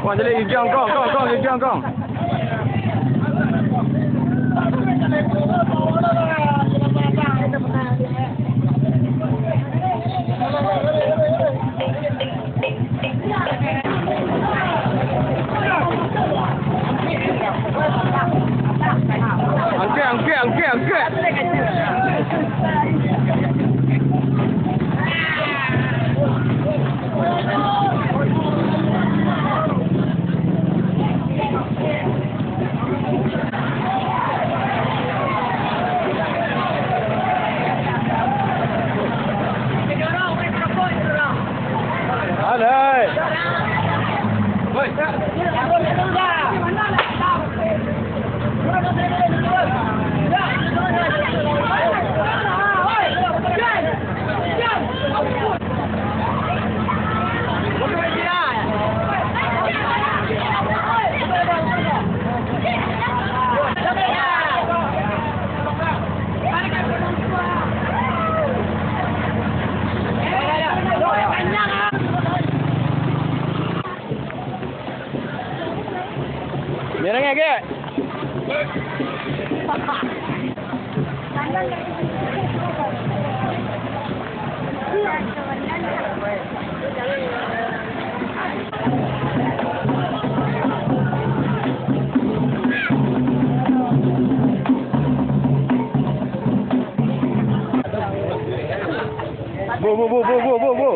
Kong jadi gigi kong gigi kong. Angkat. Merah ke? Bu.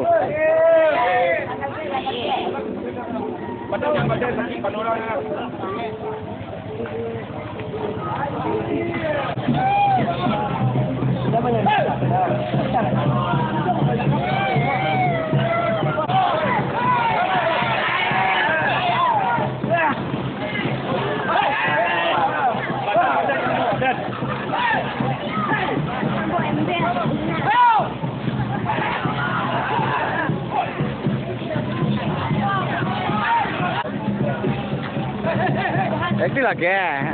Badan nanti panorang. Itu lah ke,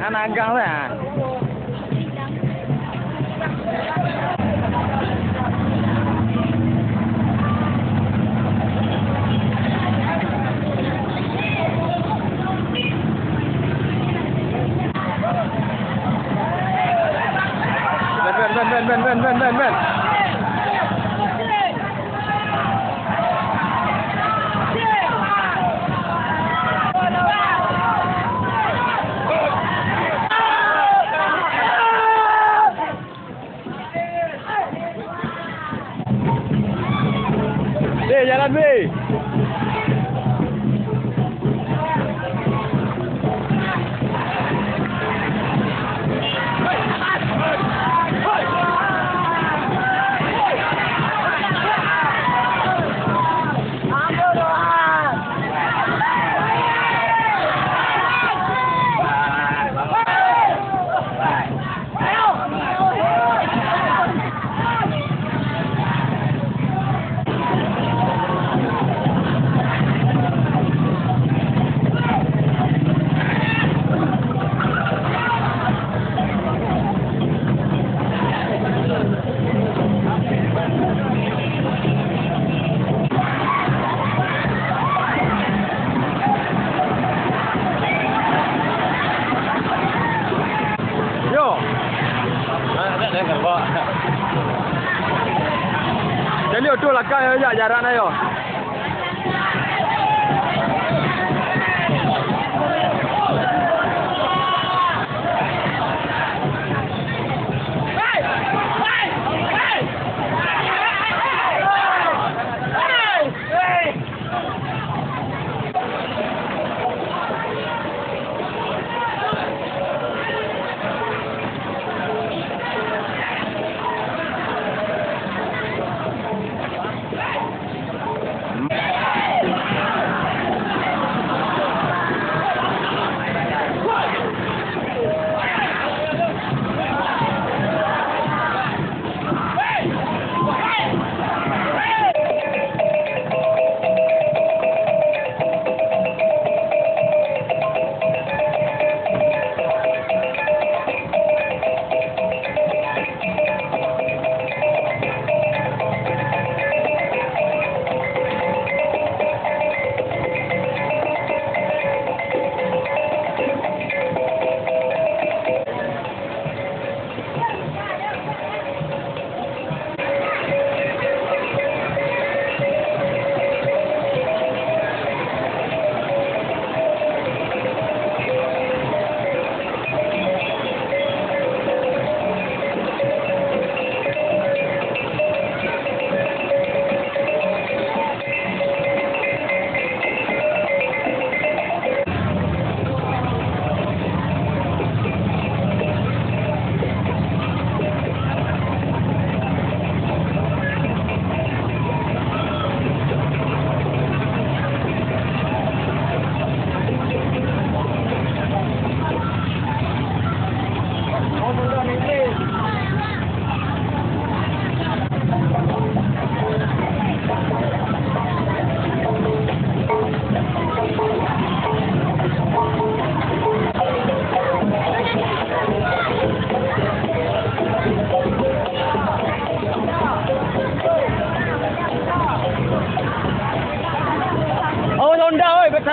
anak gang lah. Ben. Jalan B. Jadi itu lah kan ya jarak na yo.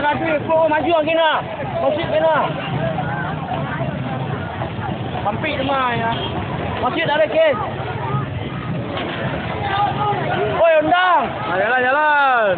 maju, maju lagi nak. Masjid kena. Hampir demai ya. Masjid ada kes. Oi, undang. Jalan, jalan.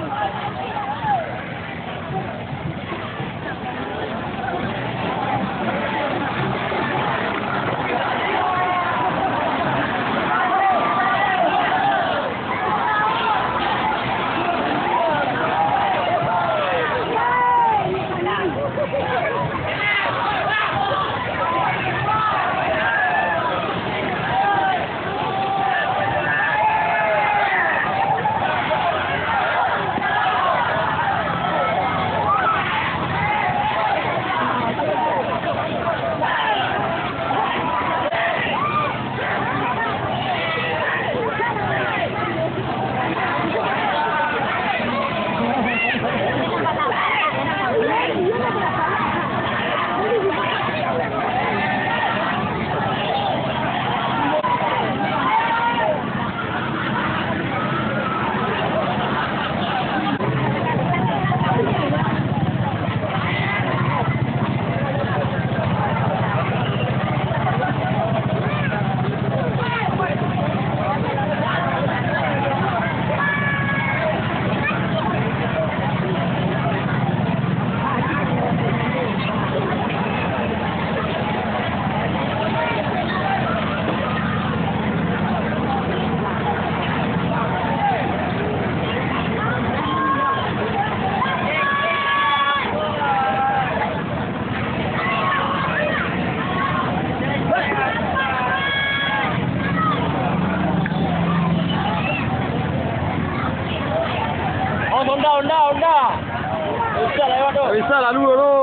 Onda. Bisa lewat tu. Bisa lalu dulu.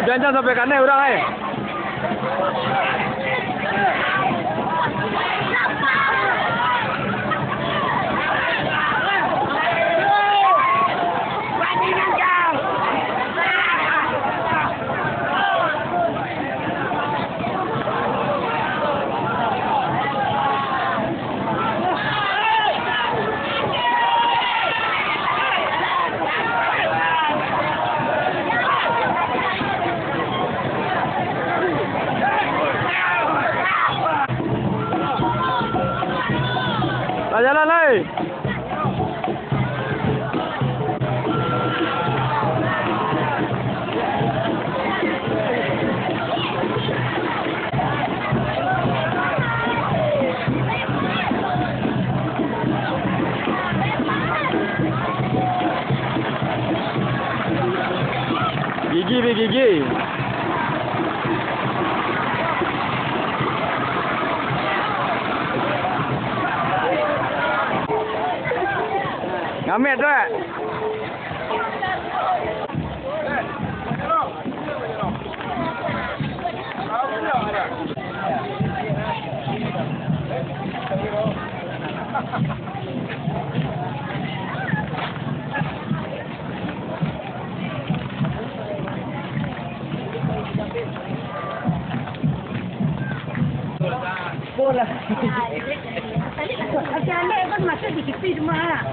Jangan sampai kanan orang jalan lai. Gigi. Ngamet tak? Bola. Tadi anda kan masuk di tepi semua.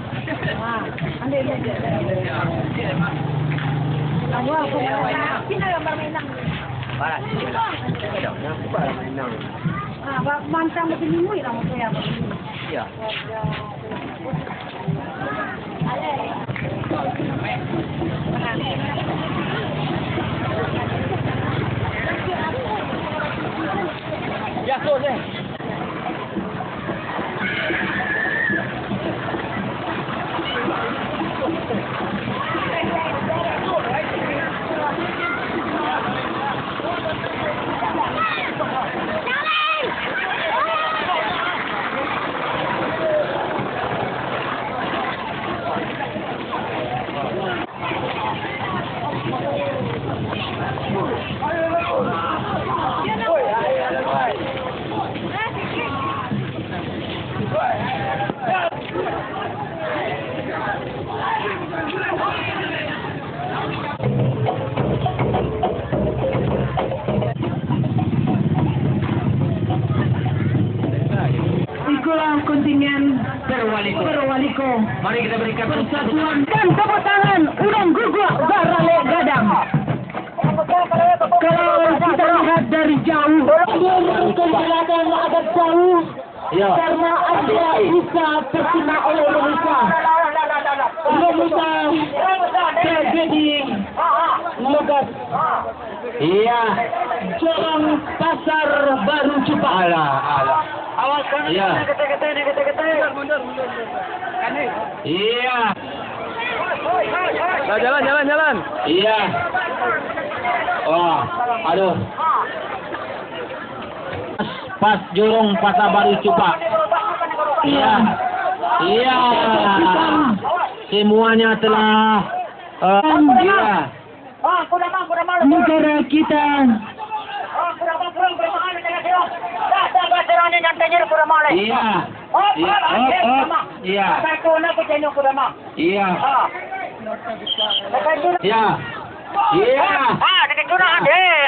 Anda lihat je. Awak kita gambar mainan. Barat. Barat mainan. Macam macam ni lah macam ya. Ya. Ya, tu je. itulah kontingen Perwaliko. Mari kita berikan Persatuan dan tepuk tangan Udang Guguk Barale Gadang. Kalau kita lihat dari jauh, dia memberikan belakang agak jauh karena ada bisa terkena oleh Indonesia. Indonesia terjadi logat. Iya. Jalan Pasar Baru Cupak. Alah. Awas kan? Iya. Mundur. Iya. Nah, jalan. Iya. Oh, aduh. Pas jurung Pasar Baru Cupak. Iya. Semuanya telah iya. Negara kita Iya.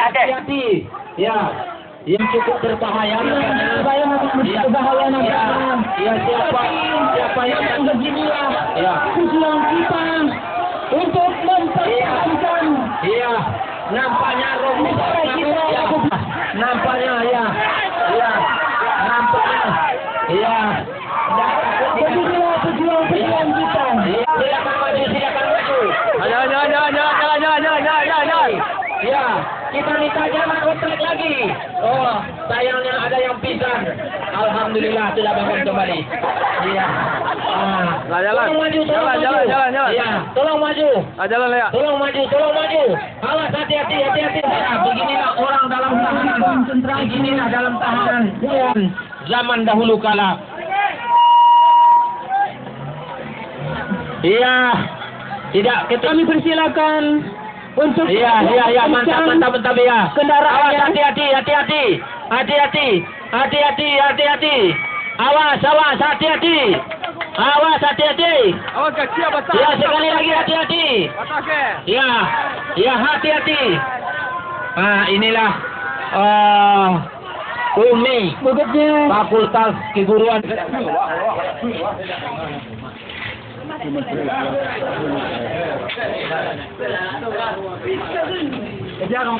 Hati-hati. Ya. Yang cukup berbahaya. Siapa yang beginilah. Ya. tujuan kita untuk memperhatikan. Iya. Nampaknya nampaknya ya. Beginilah tujuan kita. Silakan maju. Jalan. Ya, kita minta jangan otrek lagi. Oh, sayangnya ada yang pingsan. Alhamdulillah sudah bangun kembali. Iya. Jalan. Iya, tolong maju. Jalan ya. Tolong maju. Awas, hati-hati. Nah, beginilah orang dalam tahanan. Zaman dahulu kala. Iya. Tidak, Kami persilakan untuk Iya, mantap ya. Kendaraan Awas, hati-hati. Awas, hati-hati. Awas kaki besar. Ya, sekali lagi hati-hati. Atas ke. Ya, hati-hati. Inilah Umi Bukitnya Fakultas Keguruan. Jangan